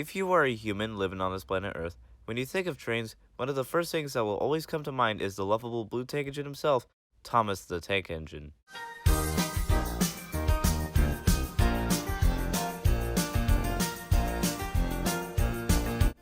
If you are a human living on this planet Earth, when you think of trains, one of the first things that will always come to mind is the lovable blue tank engine himself, Thomas the Tank Engine.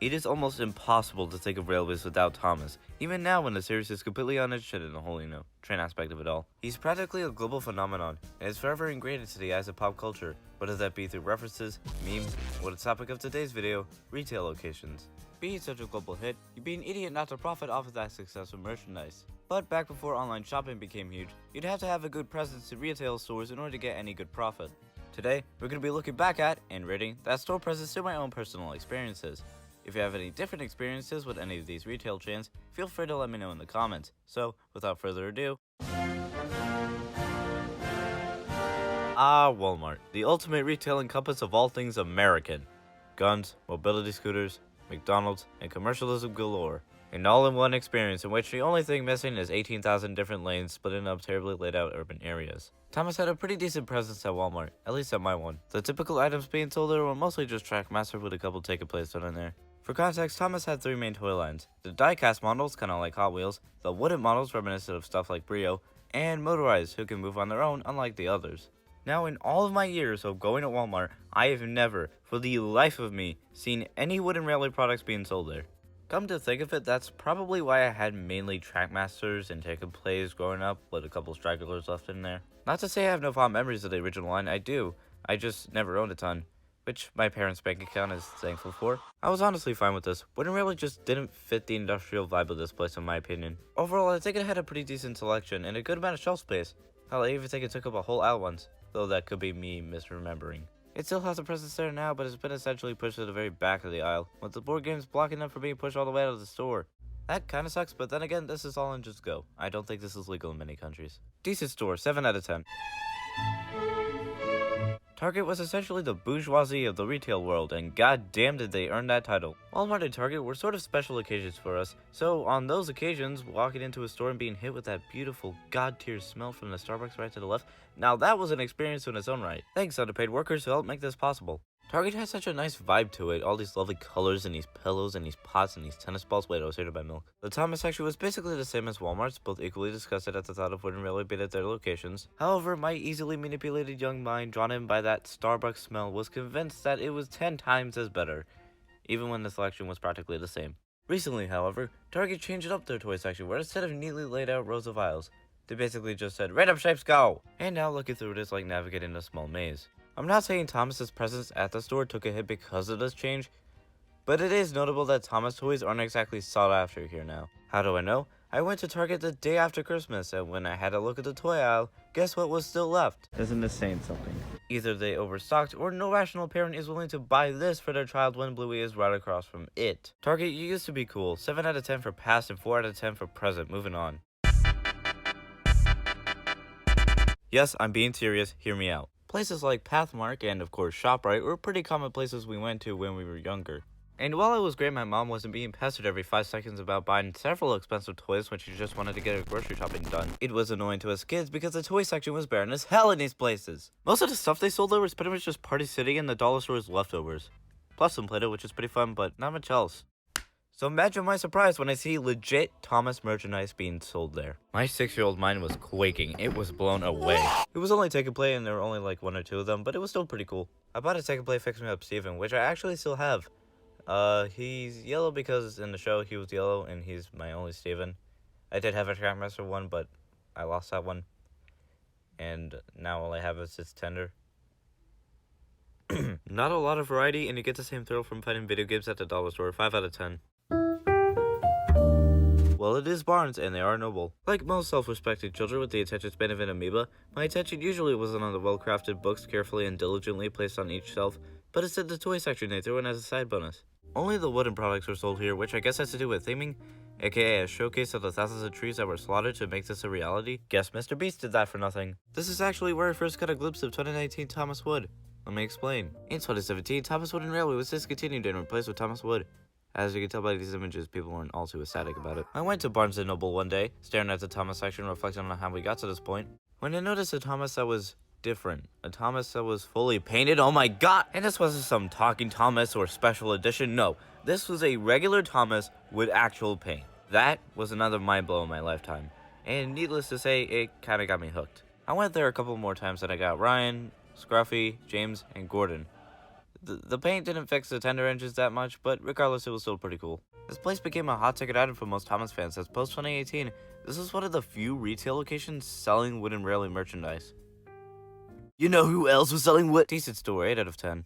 It is almost impossible to think of railways without Thomas, even now when the series is completely uninterested in the whole, train aspect of it all. He's practically a global phenomenon, and is forever ingrained into the eyes of pop culture, whether that be through references, memes, or the topic of today's video, retail locations. Being such a global hit, you'd be an idiot not to profit off of that success with merchandise. But back before online shopping became huge, you'd have to have a good presence in retail stores in order to get any good profit. Today, we're going to be looking back at, and rating, that store presence through my own personal experiences. If you have any different experiences with any of these retail chains, feel free to let me know in the comments. So, without further ado... Walmart, the ultimate retail encompass of all things American. Guns, mobility scooters, McDonald's, and commercialism galore. An all-in-one experience in which the only thing missing is 18,000 different lanes split up terribly laid out urban areas. Thomas had a pretty decent presence at Walmart, at least at my one. The typical items being sold there were mostly just Trackmaster with a couple take plays done in there. For context, Thomas had three main toy lines. The die-cast models, kinda like Hot Wheels, the wooden models reminiscent of stuff like Brio, and motorized who can move on their own unlike the others. Now in all of my years of going to Walmart, I have never, for the life of me, seen any wooden railway products being sold there. Come to think of it, that's probably why I had mainly Trackmasters and Take Plays growing up, with a couple stragglers left in there. Not to say I have no fond memories of the original line, I do. I just never owned a ton, which my parents' bank account is thankful for. I was honestly fine with this. Wooden railway just didn't fit the industrial vibe of this place in my opinion. Overall, I think it had a pretty decent selection and a good amount of shelf space. Hell, I even think it took up a whole aisle once, though that could be me misremembering. It still has a presence there now, but it's been essentially pushed to the very back of the aisle, with the board games blocking them from being pushed all the way out of the store. That kinda sucks, but then again, this is all in Just Go. I don't think this is legal in many countries. Decent store, 7 out of 10. Target was essentially the bourgeoisie of the retail world, and goddamn did they earn that title. Walmart and Target were sort of special occasions for us, so on those occasions, walking into a store and being hit with that beautiful god-tier smell from the Starbucks right to the left, now that was an experience in its own right. Thanks underpaid workers who helped make this possible. Target has such a nice vibe to it, all these lovely colors and these pillows and these pots and these tennis balls. Wait, I was here to buy milk. The Thomas section was basically the same as Walmart's, both equally disgusted at the thought of wooden railway being at their locations. However, my easily manipulated young mind, drawn in by that Starbucks smell, was convinced that it was 10 times as better, even when the selection was practically the same. Recently, however, Target changed up their toy section, where instead of neatly laid out rows of aisles, they basically just said, "Random shapes, go!" And now looking through it is like navigating a small maze. I'm not saying Thomas's presence at the store took a hit because of this change, but it is notable that Thomas toys aren't exactly sought after here now. How do I know? I went to Target the day after Christmas, and when I had a look at the toy aisle, guess what was still left? Isn't this saying something? Either they overstocked, or no rational parent is willing to buy this for their child when Bluey is right across from it. Target, you used to be cool. 7 out of 10 for past and 4 out of 10 for present. Moving on. Yes, I'm being serious. Hear me out. Places like Pathmark and, of course, ShopRite were pretty common places we went to when we were younger. And while it was great my mom wasn't being pestered every 5 seconds about buying several expensive toys when she just wanted to get her grocery shopping done, it was annoying to us kids because the toy section was barren as hell in these places. Most of the stuff they sold there was pretty much just Party City and the dollar store's leftovers. Plus some Play-Doh, which is pretty fun, but not much else. So imagine my surprise when I see legit Thomas merchandise being sold there. My 6-year-old mind was quaking. It was blown away. It was only Take a Play and there were only like 1 or 2 of them, but it was still pretty cool. I bought a Take a Play Fix Me Up Steven, which I actually still have. He's yellow because in the show he was yellow and he's my only Steven. I did have a Trackmaster one, but I lost that one. And now all I have is its tender. Not a lot of variety, and you get the same thrill from finding video games at the dollar store. 5 out of 10. Well, it is Barnes, and they are noble. Like most self-respecting children with the attention span of an amoeba, my attention usually wasn't on the well-crafted books carefully and diligently placed on each shelf, but instead the toy section they threw in as a side bonus. Only the wooden products were sold here, which I guess has to do with theming, aka a showcase of the thousands of trees that were slaughtered to make this a reality. Guess Mr. Beast did that for nothing. This is actually where I first got a glimpse of 2019 Thomas Wood. Let me explain. In 2017, Thomas Wooden Railway was discontinued and replaced with Thomas Wood. As you can tell by these images, people weren't all too ecstatic about it. I went to Barnes & Noble one day, staring at the Thomas section, reflecting on how we got to this point, when I noticed a Thomas that was different. A Thomas that was fully painted, oh my god! And this wasn't some Talking Thomas or special edition, no. This was a regular Thomas with actual paint. That was another mind blow in my lifetime. And needless to say, it kinda got me hooked. I went there a couple more times and I got Ryan, Scruffy, James, and Gordon. The paint didn't fix the tender edges that much, but regardless, it was still pretty cool. This place became a hot ticket item for most Thomas fans, as post-2018, this is one of the few retail locations selling wooden railing merchandise. You know who else was selling wood? Decent store, 8 out of 10.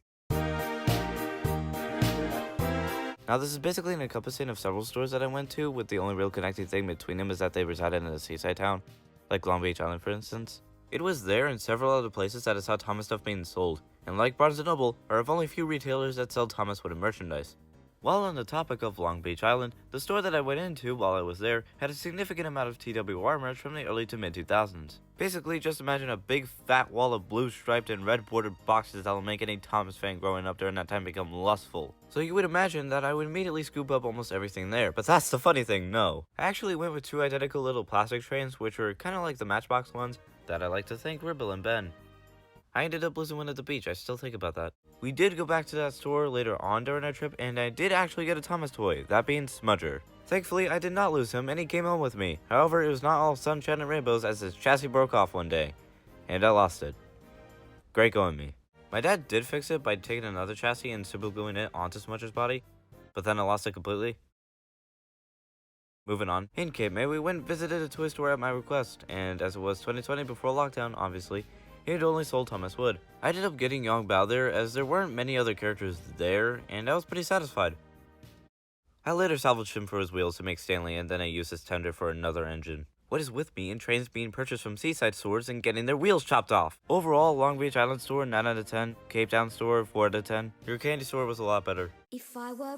Now this is basically an encompassing of several stores that I went to, with the only real connecting thing between them is that they resided in a seaside town, like Long Beach Island for instance. It was there and several other places that I saw Thomas stuff being sold, and like Barnes & Noble, are of only few retailers that sell Thomas wooden merchandise. While on the topic of Long Beach Island, the store that I went into while I was there had a significant amount of TWR merch from the early to mid 2000s. Basically, just imagine a big fat wall of blue striped and red bordered boxes that will make any Thomas fan growing up during that time become lustful. So you would imagine that I would immediately scoop up almost everything there, but that's the funny thing, no. I actually went with 2 identical little plastic trains, which were kinda like the Matchbox ones, that I like to think were Bill and Ben. I ended up losing one at the beach, I still think about that. We did go back to that store later on during our trip, and I did actually get a Thomas toy, that being Smudger. Thankfully, I did not lose him, and he came home with me. However, it was not all sunshine and rainbows as his chassis broke off one day, and I lost it. Great going me. My dad did fix it by taking another chassis and super gluing it onto Smudger's body, but then I lost it completely. Moving on, in Cape May, we went and visited a toy store at my request, and as it was 2020 before lockdown, obviously, it only sold Thomas Wood. I ended up getting Young Bao there as there weren't many other characters there, and I was pretty satisfied. I later salvaged him for his wheels to make Stanley, and then I used his tender for another engine. What is with me and trains being purchased from seaside stores and getting their wheels chopped off? Overall, Long Beach Island store 9 out of 10, Cape Town store 4 out of 10. Your candy store was a lot better. If I were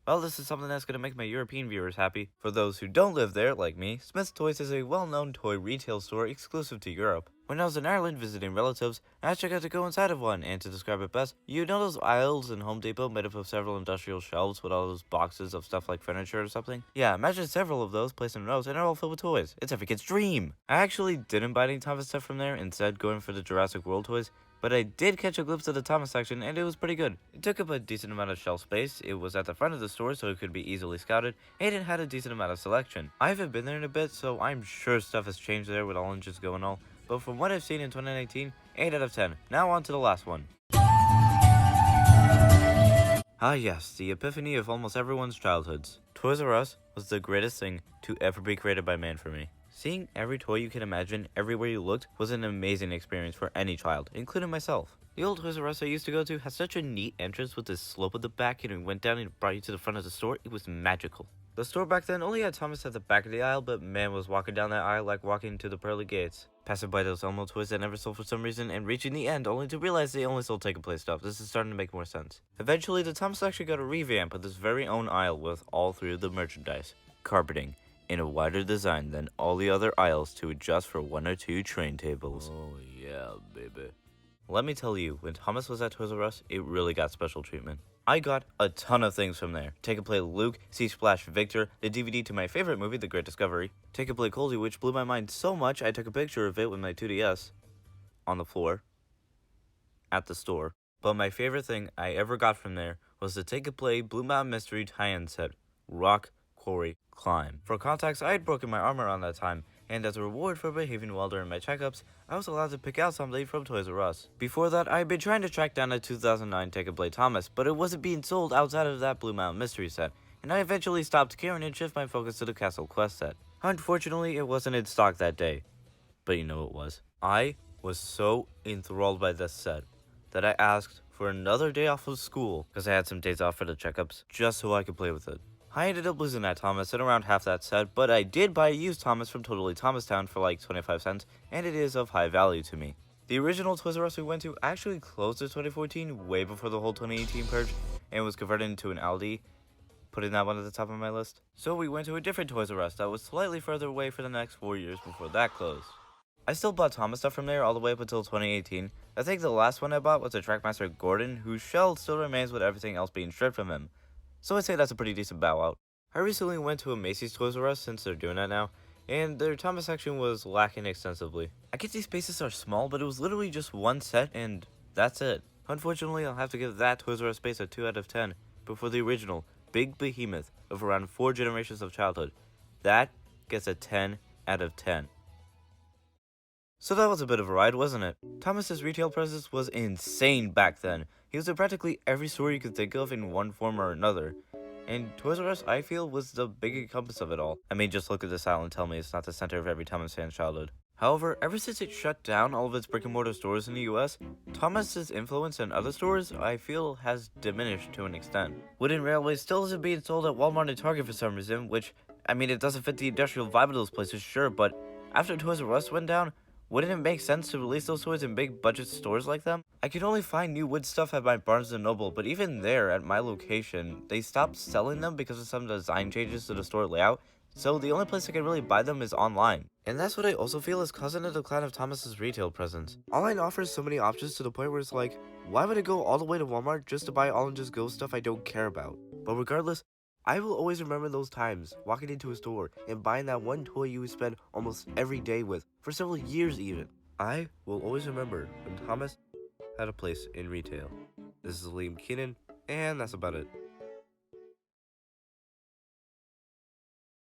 well, this is something that's gonna make my European viewers happy. For those who don't live there, like me, Smith's Toys is a well-known toy retail store exclusive to Europe. When I was in Ireland visiting relatives, I actually got to go inside of one, and to describe it best, you know those aisles in Home Depot made up of several industrial shelves with all those boxes of stuff like furniture or something? Yeah, imagine several of those placed in rows and they're all filled with toys. It's every kid's dream! I actually didn't buy any Thomas stuff from there, instead going for the Jurassic World toys, but I did catch a glimpse of the Thomas section and it was pretty good. It took up a decent amount of shelf space, it was at the front of the store so it could be easily scouted, and it had a decent amount of selection. I haven't been there in a bit, so I'm sure stuff has changed there with Oranges going all, but from what I've seen in 2019, 8 out of 10. Now on to the last one. Ah yes, the epiphany of almost everyone's childhoods. Toys R Us was the greatest thing to ever be created by man for me. Seeing every toy you can imagine everywhere you looked was an amazing experience for any child, including myself. The old Toys R Us I used to go to had such a neat entrance with this slope at the back, and it went down and brought you to the front of the store. It was magical. The store back then only had Thomas at the back of the aisle, but man was walking down that aisle like walking to the pearly gates. Passing by those Elmo toys that never sold for some reason, and reaching the end only to realize they only sold take-and-play stuff. This is starting to make more sense. Eventually, the Thomas actually got a revamp with this very own aisle with all 3 of the merchandise. Carpeting in a wider design than all the other aisles to adjust for 1 or 2 train tables. Oh yeah, baby. Let me tell you, when Thomas was at Toys R Us, it really got special treatment. I got a ton of things from there. Take a Play Luke, See Splash Victor, the DVD to my favorite movie, The Great Discovery. Take a Play Coldie, which blew my mind so much I took a picture of it with my 2DS on the floor at the store. But my favorite thing I ever got from there was the Take a Play Blue Mountain Mystery tie-in set, Rock, Quarry, Climb. For context, I had broken my arm around that time, and as a reward for behaving well during my checkups, I was allowed to pick out something from Toys R Us. Before that, I had been trying to track down a 2009 Take a Play Thomas, but it wasn't being sold outside of that Blue Mountain Mystery set, and I eventually stopped caring and shifted my focus to the Castle Quest set. Unfortunately, it wasn't in stock that day, but you know it was. I was so enthralled by this set that I asked for another day off of school, because I had some days off for the checkups, just so I could play with it. I ended up losing that Thomas at around half that set, but I did buy a used Thomas from Totally Thomastown for like 25 cents, and it is of high value to me. The original Toys R Us we went to actually closed in 2014, way before the whole 2018 purge, and was converted into an Aldi, putting that one at the top of my list. So we went to a different Toys R Us that was slightly further away for the next 4 years before that closed. I still bought Thomas stuff from there all the way up until 2018. I think the last one I bought was a Trackmaster Gordon, whose shell still remains with everything else being stripped from him. So I'd say that's a pretty decent bow out. I recently went to a Macy's Toys R Us since they're doing that now, and their Thomas section was lacking extensively. I get these spaces are small, but it was literally just one set, and that's it. Unfortunately, I'll have to give that Toys R Us space a 2 out of 10, but for the original, big behemoth of around 4 generations of childhood, that gets a 10 out of 10. So that was a bit of a ride, wasn't it? Thomas's retail presence was insane back then. He was in practically every store you could think of in one form or another. And Toys R Us, I feel, was the big encompass of it all. I mean, just look at this aisle and tell me it's not the center of every Thomas fan's childhood. However, ever since it shut down all of its brick-and-mortar stores in the US, Thomas's influence in other stores, I feel, has diminished to an extent. Wooden Railway still isn't being sold at Walmart and Target for some reason, which, I mean, it doesn't fit the industrial vibe of those places, sure, but after Toys R Us went down, wouldn't it make sense to release those toys in big budget stores like them? I could only find new wood stuff at my Barnes & Noble, but even there, at my location, they stopped selling them because of some design changes to the store layout, so the only place I can really buy them is online. And that's what I also feel is causing the decline of Thomas's retail presence. Online offers so many options to the point where it's like, why would I go all the way to Walmart just to buy all and just go stuff I don't care about? But regardless, I will always remember those times, walking into a store and buying that one toy you would spend almost every day with, for several years even. I will always remember when Thomas had a place in retail. This is Liam Keenan, and that's about it.